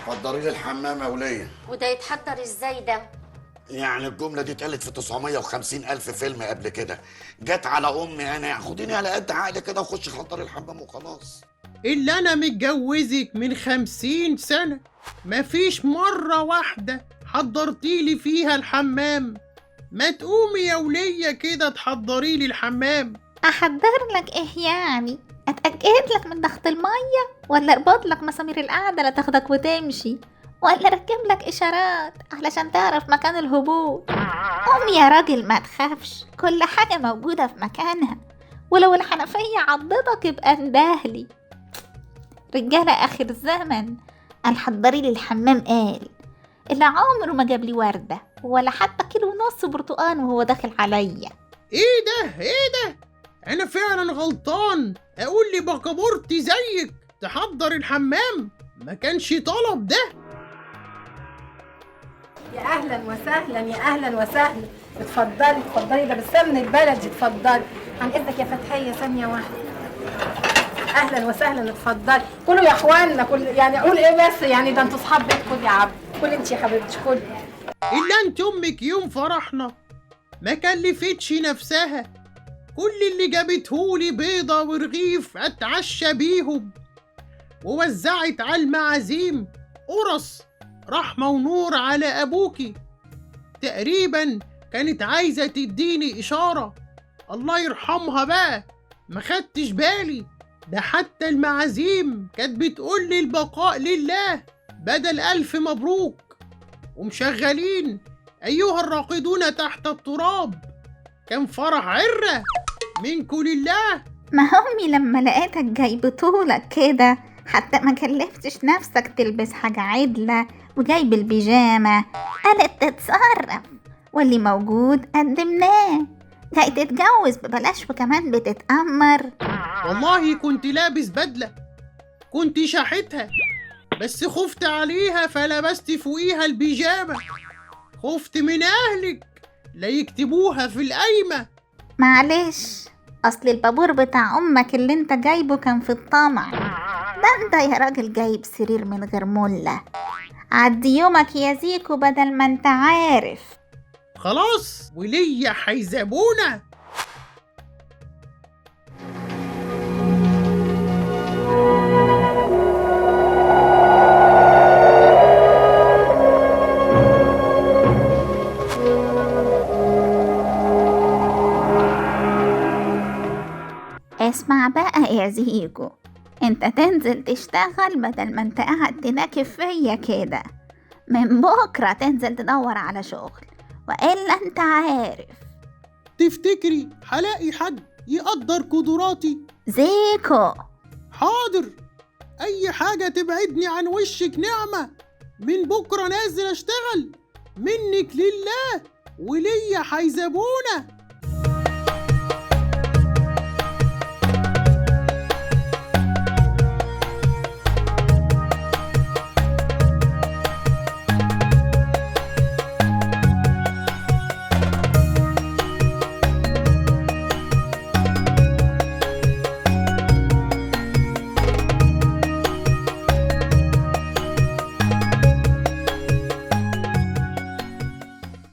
حضري لي الحمام يا وليه. وده يتحضر ازاي ده؟ يعني الجملة دي اتقالت في 950 ألف فيلم قبل كده. جت على أمي أنا، خديني على قد عقلي كده وخش حضري الحمام وخلاص. اللي أنا متجوزك من 50 سنة مفيش مرة واحدة حضرتيلي فيها الحمام. ما تقومي يا ولية كده تحضريلي الحمام. احضر لك ايه يعني؟ اتأكد لك من ضغط المية، ولا اربط لك مسامير القعدة لا تاخدك وتمشي، ولا اركب لك اشارات علشان تعرف مكان الهبوط؟ قوم يا راجل ما تخافش، كل حاجة موجودة في مكانها، ولو الحنفية عضتك يبقى اندهلي. رجالة اخر الزمن قال حضري لي الحمام، قال اللي عمره ما جاب لي وردة ولا حتى كيلو ونص برتقان وهو داخل عليا. ايه ده؟ انا فعلا غلطان اقول لي بكابورتي زيك تحضر الحمام، ما كانش طلب ده. يا اهلا وسهلا، يا اهلا وسهلا. اتفضلي اتفضلي، ده بالسمن البلدي. اتفضلي عن اذنك يا فتحيه، ثانيه واحده. اهلا وسهلا، اتفضلي. كلوا يا اخوانا، كل يعني اقول ايه بس، يعني ده انتوا اصحاب بيت. كل يا عبد، كل انت يا حبيبتي، كل. الا انت امك يوم فرحنا ما كلفتش نفسها، كل اللي جابتهولي بيضة ورغيف اتعشى بيهم، ووزعت على المعازيم قرص رحمة ونور على ابوكي. تقريبا كانت عايزة تديني اشارة، الله يرحمها بقى ما خدتش بالي. ده حتى المعازيم كانت بتقول لي البقاء لله بدل الف مبروك، ومشغلين ايها الراقدون تحت التراب. كان فرح عرة منكم لله. ما امي لما لقيتك جاي بطولك كده حتى ما كلفتش نفسك تلبس حاجة عدلة وجايب البيجامة، قالت تتصرف، واللي موجود قدمناه. جاي تتجوز ببلاش وكمان بتتأمر. والله كنت لابس بدلة، كنت شاحتها، بس خفت عليها فلبست فوقيها البيجامة. خفت من أهلك لا يكتبوها في القايمة. معلش، اصل البابور بتاع امك اللي انت جايبه كان في الطمع. ده انت يا راجل جايب سرير من غير ملة. عدي يومك يا زيكو بدل ما انت عارف. خلاص وليا حيزبونة. اسمع بقى يا زيكو، انت تنزل تشتغل بدل ما انت قاعد تناكف فيا كده. من بكرة تنزل تدور على شغل، وإلا انت عارف. تفتكري هلاقي حد يقدر قدراتي؟ زيكو حاضر، أي حاجة تبعدني عن وشك نعمة. من بكرة نازل أشتغل منك لله وليا حيزبونة.